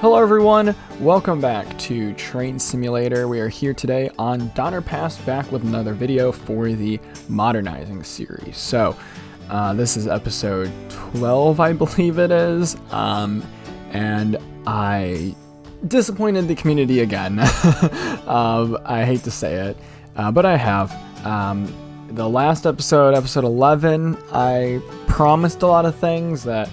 Hello everyone, welcome back to Train Simulator. We are here today on Donner Pass, back with another video for the Modernizing series. So, this is episode 12, I believe it is, and I disappointed the community again. I hate to say it, but I have. The last episode, episode 11, I promised a lot of things that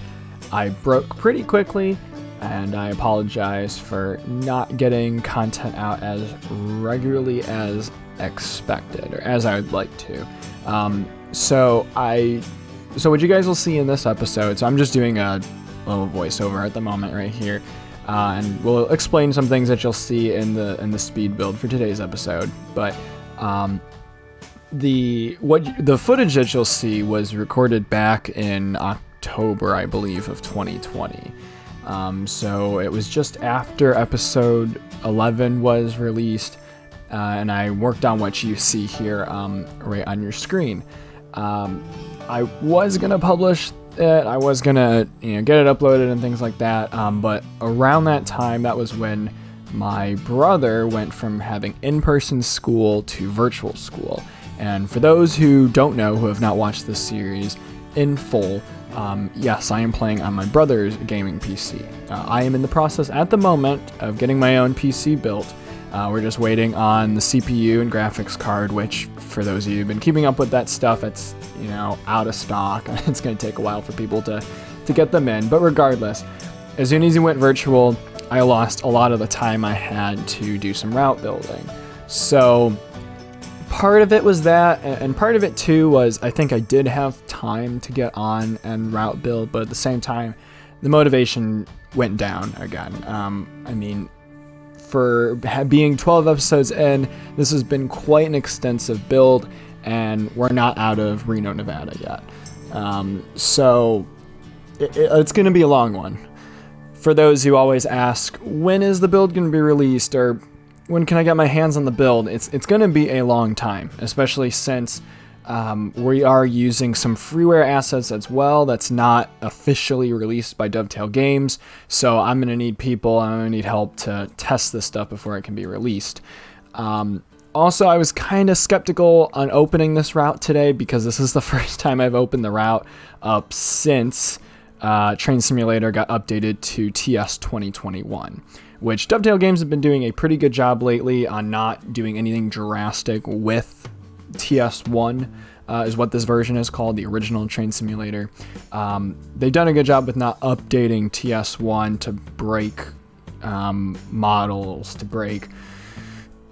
I broke pretty quickly, and I apologize for not getting content out as regularly as expected, or as I would like to. So what you guys will see in this episode, so I'm just doing a little voiceover at the moment right here, and we'll explain some things that you'll see in the speed build for today's episode. But the footage that you'll see was recorded back in October, I believe, of 2020. So it was just after episode 11 was released, and I worked on what you see here right on your screen. I was gonna publish it, I was gonna get it uploaded and things like that, but around that time, that was when my brother went from having in-person school to virtual school. And for those who don't know, who have not watched this series in full, yes, I am playing on my brother's gaming PC. I am in the process at the moment of getting my own PC built. We're just waiting on the CPU and graphics card, which, for those of you who've been keeping up with that stuff, it's out of stock. It's going to take a while for people to get them in. But regardless, as soon as he went virtual, I lost a lot of the time I had to do some route building. So part of it was that, and part of it too was I think I did have time to get on and route build, but at the same time, the motivation went down again. I mean, for being 12 episodes in, this has been quite an extensive build, and we're not out of Reno, Nevada yet. So it's going to be a long one. For those who always ask, when is the build going to be released, or when can I get my hands on the build? It's going to be a long time, especially since we are using some freeware assets as well that's not officially released by Dovetail Games. So I'm going to need people, and I'm going to need help to test this stuff before it can be released. Also, I was kind of skeptical on opening this route today because this is the first time I've opened the route up since Train Simulator got updated to TS 2021. Which Dovetail Games have been doing a pretty good job lately on not doing anything drastic with TS1, is what this version is called, the original Train Simulator. They've done a good job with not updating TS1 to break models, to break,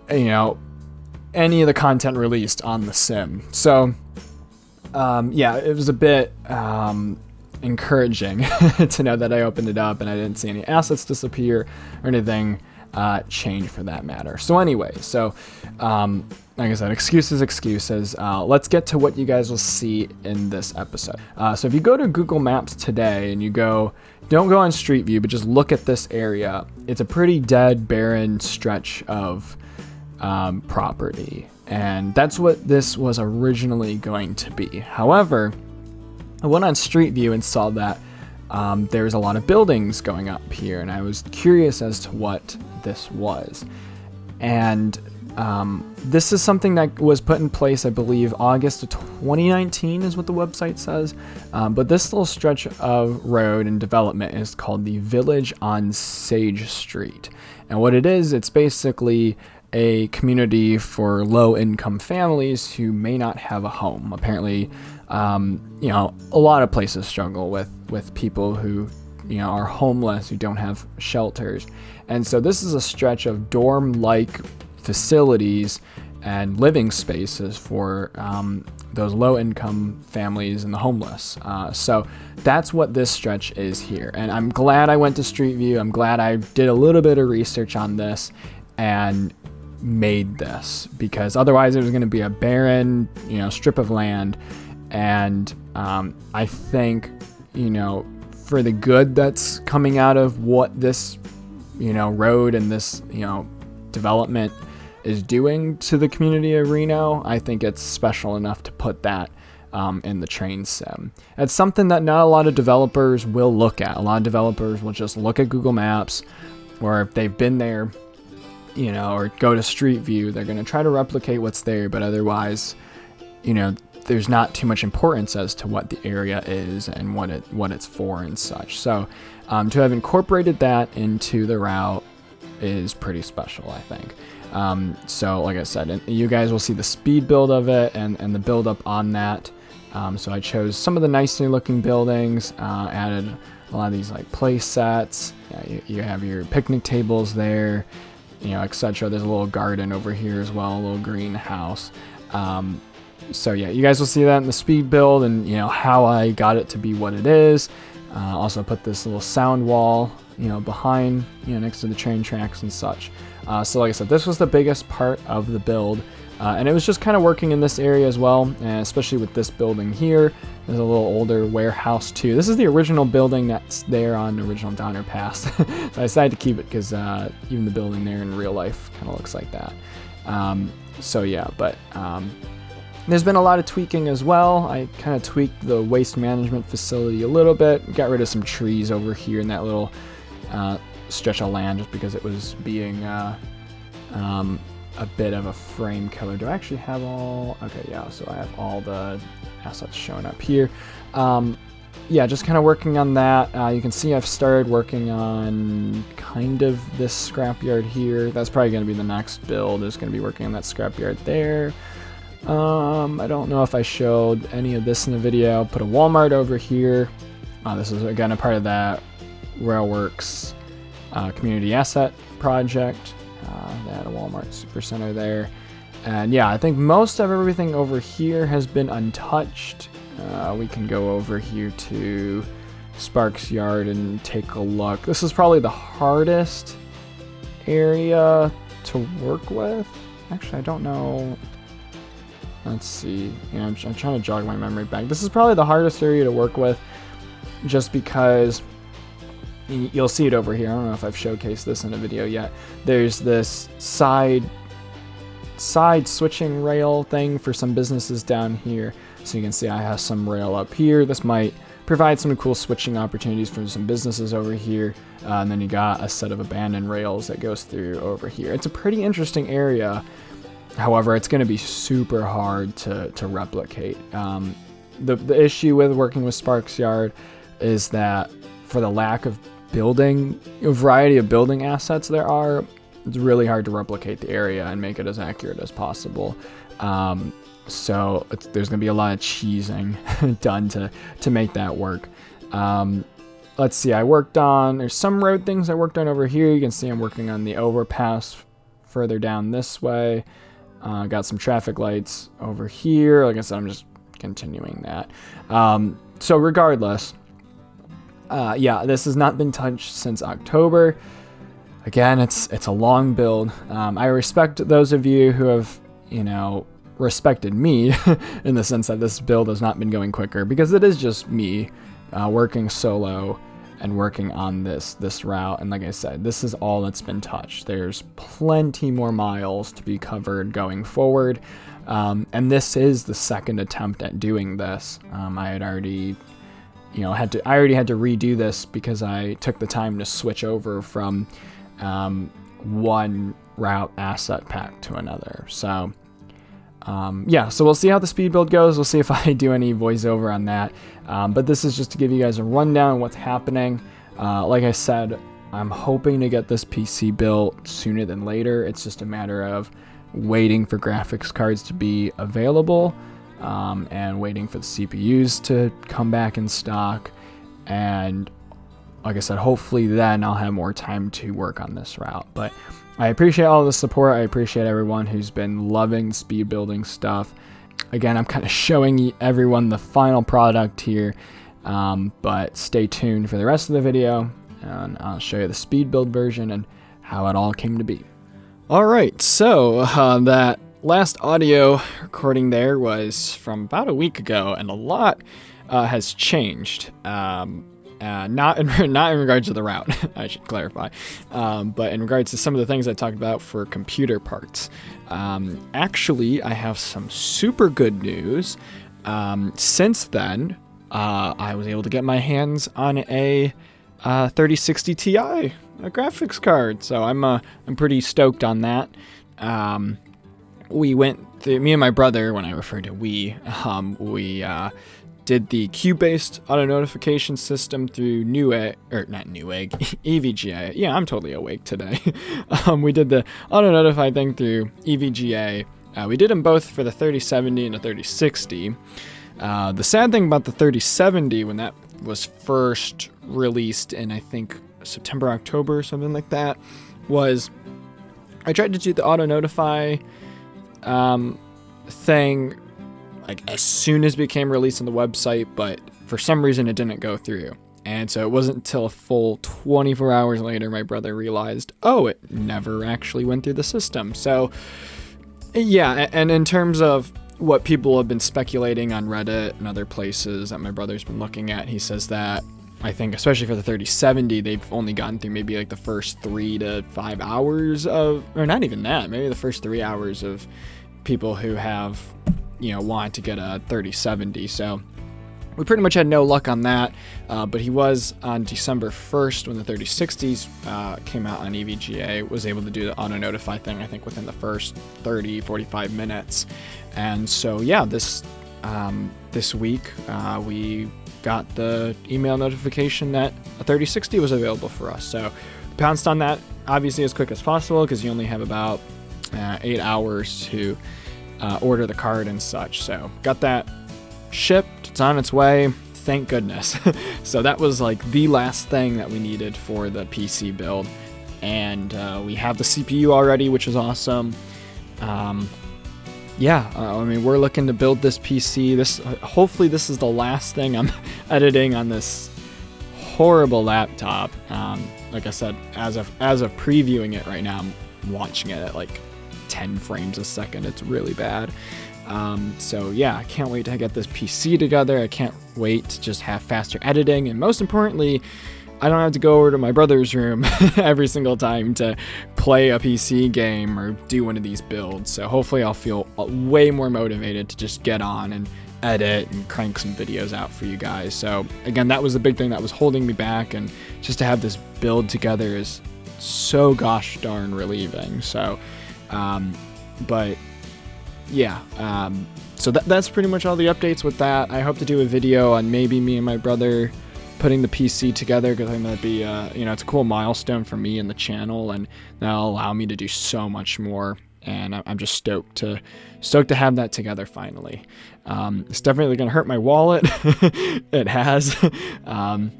any of the content released on the sim. So, yeah, it was a bit encouraging to know that I opened it up and I didn't see any assets disappear or anything change for that matter. So anyway, like I said, excuses. Let's get to what you guys will see in this episode. So if you go to Google Maps today and don't go on Street View, but just look at this area, it's a pretty dead, barren stretch of property. And that's what this was originally going to be. However, I went on Street View and saw that there's a lot of buildings going up here, and I was curious as to what this was. And this is something that was put in place, I believe, August of 2019 is what the website says. But this little stretch of road and development is called the Village on Sage Street. And what it is, it's basically a community for low-income families who may not have a home. Apparently, a lot of places struggle with people who, are homeless, who don't have shelters. And so this is a stretch of dorm-like facilities and living spaces for those low-income families and the homeless. So that's what this stretch is here. And I'm glad I went to Street View. I'm glad I did a little bit of research on this and made this, because otherwise it was going to be a barren, strip of land. And I think, for the good that's coming out of what this, road and this, development is doing to the community of Reno, I think it's special enough to put that in the train sim. It's something that not a lot of developers will look at. A lot of developers will just look at Google Maps, or if they've been there, you know, or go to Street View, they're going to try to replicate what's there, but otherwise, you know, there's not too much importance as to what the area is and what it's for and such. So to have incorporated that into the route is pretty special, I think. So like I said, you guys will see the speed build of it and the build up on that. So I chose some of the nicely looking buildings, added a lot of these like play sets. You have your picnic tables there, you know, etc. There's a little garden over here as well, a little greenhouse. So yeah, you guys will see that in the speed build and, you know, how I got it to be what it is. Also put this little sound wall, you know, behind, you know, next to the train tracks and such. So like I said, this was the biggest part of the build. And it was just kind of working in this area as well, and especially with this building here. There's a little older warehouse too. This is the original building that's there on original Donner Pass. So I decided to keep it because even the building there in real life kind of looks like that. So yeah, but there's been a lot of tweaking as well. I kind of tweaked the waste management facility a little bit. Got rid of some trees over here in that little stretch of land just because it was being a bit of a frame killer. Do I actually have all? Okay, yeah, so I have all the assets showing up here. Yeah, just kind of working on that. You can see I've started working on kind of this scrapyard here. That's probably going to be the next build, is going to be working on that scrapyard there. I don't know if I showed any of this in the video. Put a Walmart over here. This is again a part of that Railworks community asset project. They had a Walmart Supercenter there. And yeah, I think most of everything over here has been untouched. We can go over here to Sparks Yard and take a look. This is probably the hardest area to work with. Actually, I don't know. Let's see. Yeah, I'm trying to jog my memory back. This is probably the hardest area to work with, just because you'll see it over here. I don't know if I've showcased this in a video yet. There's this side switching rail thing for some businesses down here. So you can see I have some rail up here. This might provide some cool switching opportunities for some businesses over here. And then you got a set of abandoned rails that goes through over here. It's a pretty interesting area. However, it's going to be super hard to replicate. The issue with working with Sparks Yard is that for the lack of building, a variety of building assets there are, it's really hard to replicate the area and make it as accurate as possible. So there's going to be a lot of cheesing done to make that work. Let's see, there's some road things I worked on over here. You can see I'm working on the overpass further down this way. Got some traffic lights over here. Like I said, I'm just continuing that. So regardless, yeah, this has not been touched since October. Again, it's a long build. I respect those of you who have, you know, respected me in the sense that this build has not been going quicker, because it is just me working solo and working on this route. And like I said, this is all that's been touched. There's plenty more miles to be covered going forward. And this is the second attempt at doing this. I had already, you know, had to redo this because I took the time to switch over from one route asset pack to another. So yeah, so we'll see how the speed build goes. We'll see if I do any voiceover on that. But this is just to give you guys a rundown of what's happening. Like I said, I'm hoping to get this PC built sooner than later. It's just a matter of waiting for graphics cards to be available, and waiting for the CPUs to come back in stock. And like I said, hopefully then I'll have more time to work on this route. But I appreciate all the support. I appreciate everyone who's been loving the speed building stuff. Again, I'm kind of showing everyone the final product here, but stay tuned for the rest of the video, and I'll show you the speed build version and how it all came to be. All right, so that last audio recording there was from about a week ago, and a lot has changed. Not in regards to the route, I should clarify, but in regards to some of the things I talked about for computer parts. Actually, I have some super good news. Since then, I was able to get my hands on a 3060 Ti graphics card. So I'm pretty stoked on that. We went through, me and my brother, when I refer to we did the queue-based auto notification system through EVGA. Yeah, I'm totally awake today. We did the auto notify thing through EVGA. We did them both for the 3070 and the 3060. The sad thing about the 3070, when that was first released in, I think, September, October, something like that, was I tried to do the auto notify thing like as soon as it became released on the website, but for some reason it didn't go through. And so it wasn't until a full 24 hours later my brother realized, oh, it never actually went through the system. So yeah, and in terms of what people have been speculating on Reddit and other places that my brother's been looking at, he says that I think especially for the 3070, they've only gotten through maybe like the first 3 to 5 hours of, or not even that, maybe the first 3 hours of people who have, wanted to get a 3070. So we pretty much had no luck on that, but he was on December 1st when the 3060s came out on EVGA, was able to do the auto notify thing, I think within the first 30-45 minutes. And so yeah, this week we got the email notification that a 3060 was available for us. So pounced on that obviously as quick as possible, because you only have about 8 hours to order the card and such. So got that shipped, it's on its way, thank goodness. So that was like the last thing that we needed for the PC build, and we have the CPU already, which is awesome. We're looking to build this PC. Hopefully this is the last thing I'm editing on this horrible laptop. Like I said, as of previewing it right now, I'm watching it at like 10 frames a second. It's really bad. So yeah, I can't wait to get this PC together. I can't wait to just have faster editing, and most importantly, I don't have to go over to my brother's room every single time to play a PC game or do one of these builds. So hopefully I'll feel way more motivated to just get on and edit and crank some videos out for you guys. So again, that was the big thing that was holding me back, and just to have this build together is so gosh darn relieving. So, so that's pretty much all the updates with that. I hope to do a video on maybe me and my brother putting the PC together, because I think that'd be, it's a cool milestone for me and the channel, and that'll allow me to do so much more. And I'm just stoked to have that together finally. It's definitely going to hurt my wallet. It has. But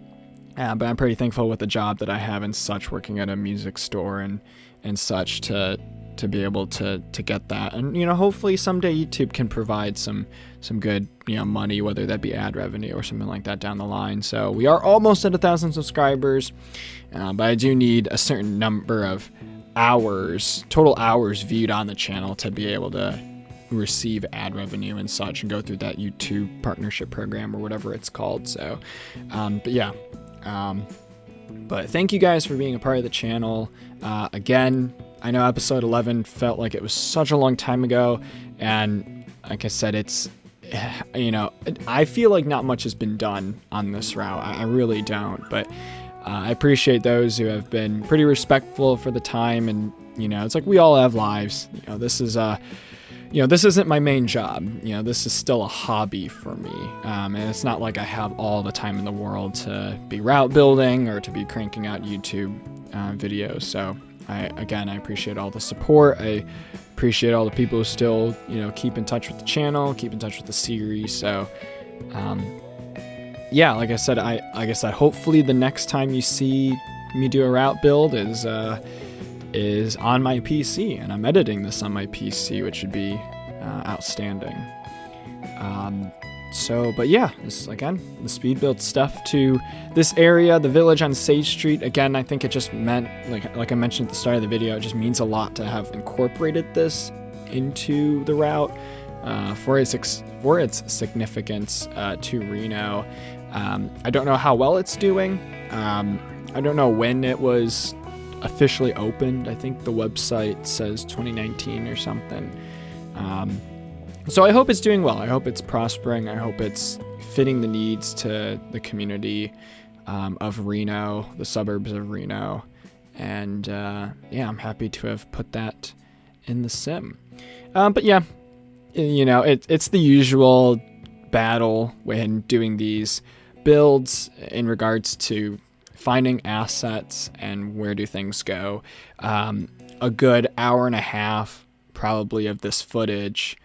I'm pretty thankful with the job that I have and such, working at a music store and such, to be able to get that. And, hopefully someday YouTube can provide some good, money, whether that be ad revenue or something like that down the line. So we are almost at 1,000 subscribers, but I do need a certain number of total hours viewed on the channel to be able to receive ad revenue and such, and go through that YouTube partnership program or whatever it's called. So, but thank you guys for being a part of the channel. Again, I know episode 11 felt like it was such a long time ago, and like I said, it's, I feel like not much has been done on this route. I really don't, but I appreciate those who have been pretty respectful for the time, and, it's like we all have lives. This is this isn't my main job. This is still a hobby for me, and it's not like I have all the time in the world to be route building or to be cranking out YouTube videos. So I appreciate all the support. I appreciate all the people who still, keep in touch with the channel, keep in touch with the series. So, like I said, hopefully the next time you see me do a route build is on my PC, and I'm editing this on my PC, which would be outstanding. This again, the speed build stuff to this area, the village on Sage Street. Again, I think it just meant, like I mentioned at the start of the video, it just means a lot to have incorporated this into the route for its significance to Reno. I don't know how well it's doing. I don't know when it was officially opened. I think the website says 2019 or something. So I hope it's doing well. I hope it's prospering. I hope it's fitting the needs to the community of Reno, the suburbs of Reno. And I'm happy to have put that in the sim. But yeah, it's the usual battle when doing these builds in regards to finding assets and where do things go. A good hour and a half probably of this footage,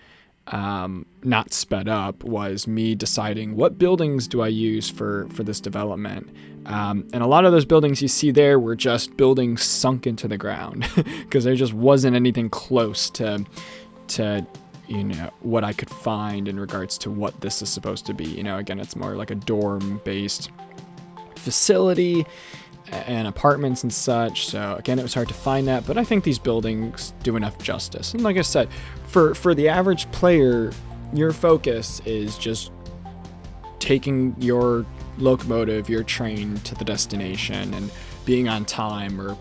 not sped up, was me deciding what buildings do I use for this development. And a lot of those buildings you see there were just buildings sunk into the ground because there just wasn't anything close to what I could find in regards to what this is supposed to be. Again, it's more like a dorm-based facility and apartments and such. So again, it was hard to find that, but I think these buildings do enough justice. And like I said, for the average player, your focus is just taking your locomotive, your train to the destination and being on time, or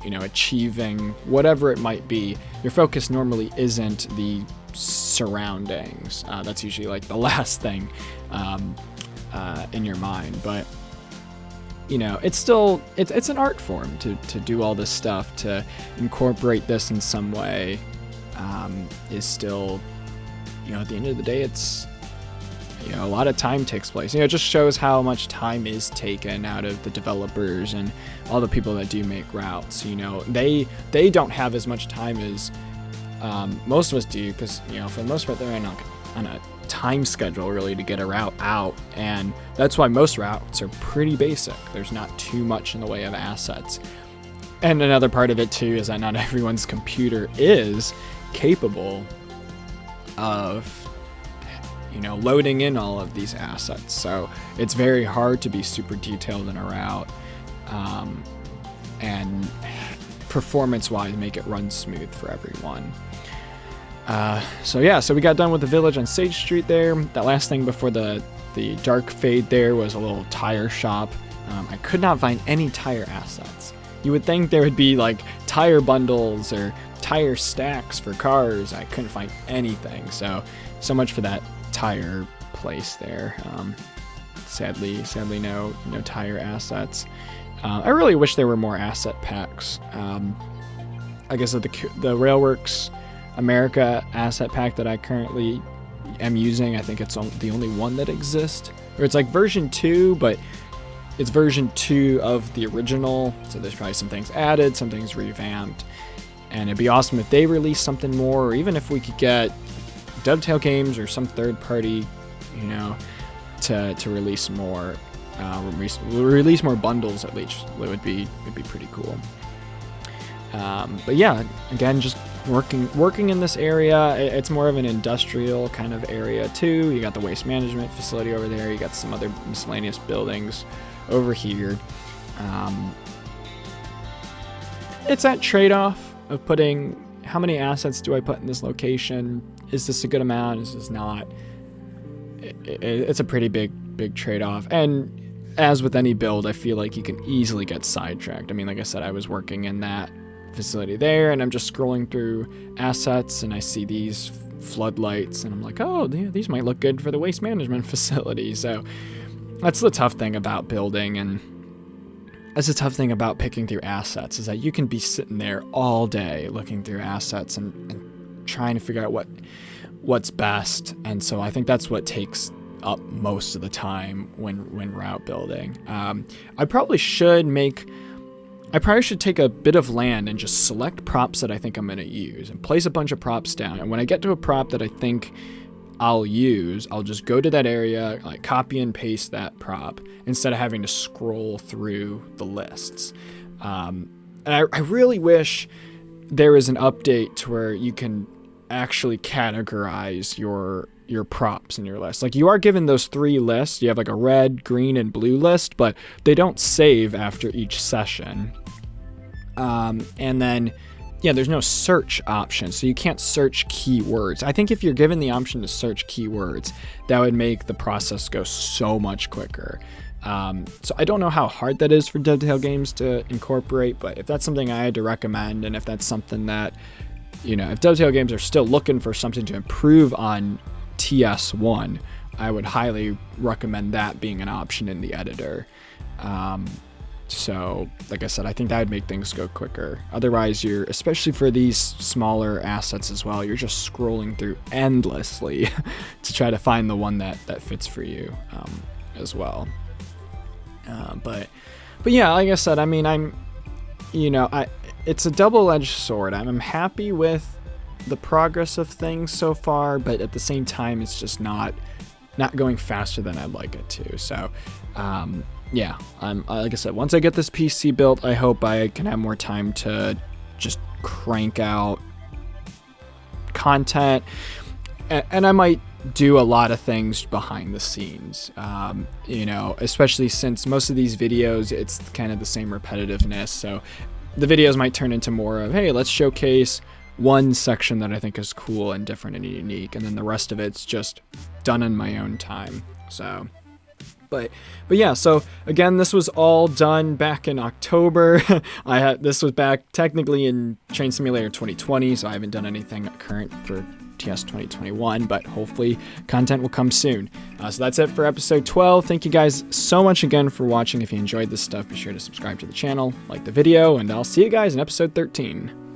achieving whatever it might be. Your focus normally isn't the surroundings. That's usually like the last thing in your mind. But it's still it's an art form to do all this stuff. To incorporate this in some way is still, at the end of the day, it's a lot of time takes place. It just shows how much time is taken out of the developers and all the people that do make routes. They don't have as much time as most of us do, because for the most part they're on a time schedule really to get a route out, and that's why most routes are pretty basic. There's not too much in the way of assets. And another part of it too is that not everyone's computer is capable of loading in all of these assets, so it's very hard to be super detailed in a route and performance-wise make it run smooth for everyone. So we got done with the village on Sage Street there. That last thing before the dark fade there was a little tire shop. I could not find any tire assets. You would think there would be like tire bundles or tire stacks for cars. I couldn't find anything. So much for that tire place there. Sadly no tire assets. I really wish there were more asset packs. Like I said, the Railworks America asset pack that I currently am using, I think it's the only one that exists, or it's like version 2, but it's version 2 of the original, so there's probably some things added, some things revamped, and it'd be awesome if they released something more, or even if we could get Dovetail Games or some third party, to release more, release more bundles at least. It'd be pretty cool. But yeah, again, just working in this area. It's more of an industrial kind of area too. You got the waste management facility over there. You got some other miscellaneous buildings over here. It's that trade-off of putting, how many assets do I put in this location? Is this a good amount? Is this not? It's a pretty big trade-off. And as with any build, I feel like you can easily get sidetracked. I mean, like I said, I was working in that facility there, and I'm just scrolling through assets, and I see these floodlights, and I'm like, oh, these might look good for the waste management facility. So that's the tough thing about building, and that's the tough thing about picking through assets, is that you can be sitting there all day looking through assets and trying to figure out what's best. And so I think that's what takes up most of the time when route building. I probably should take a bit of land and just select props that I think I'm going to use and place a bunch of props down. And when I get to a prop that I think I'll use, I'll just go to that area, like copy and paste that prop instead of having to scroll through the lists. And I really wish there is an update to where you can actually categorize your props in your list. Like, you are given those 3 lists. You have like a red, green, and blue list, but they don't save after each session. And then, there's no search option, so you can't search keywords. I think if you're given the option to search keywords, that would make the process go so much quicker. So I don't know how hard that is for Dovetail Games to incorporate, but if that's something I had to recommend, and if that's something that, if Dovetail Games are still looking for something to improve on TS1, I would highly recommend that being an option in the editor. So, like I said, I think that would make things go quicker. Otherwise, especially for these smaller assets as well, you're just scrolling through endlessly to try to find the one that fits for you as well. But yeah, like I said, I mean, it's a double-edged sword. I'm happy with the progress of things so far, but at the same time, it's just not going faster than I'd like it to. So, yeah, like I said, once I get this PC built, I hope I can have more time to just crank out content, and I might do a lot of things behind the scenes, especially since most of these videos, it's kind of the same repetitiveness. So the videos might turn into more of, hey, let's showcase one section that I think is cool and different and unique, and then the rest of it's just done in my own time. So, but yeah, so again, this was all done back in October. This was back technically in Train Simulator 2020, so I haven't done anything current for TS 2021, but hopefully content will come soon. So that's it for episode 12. Thank you guys so much again for watching. If you enjoyed this stuff, be sure to subscribe to the channel, like the video, and I'll see you guys in episode 13.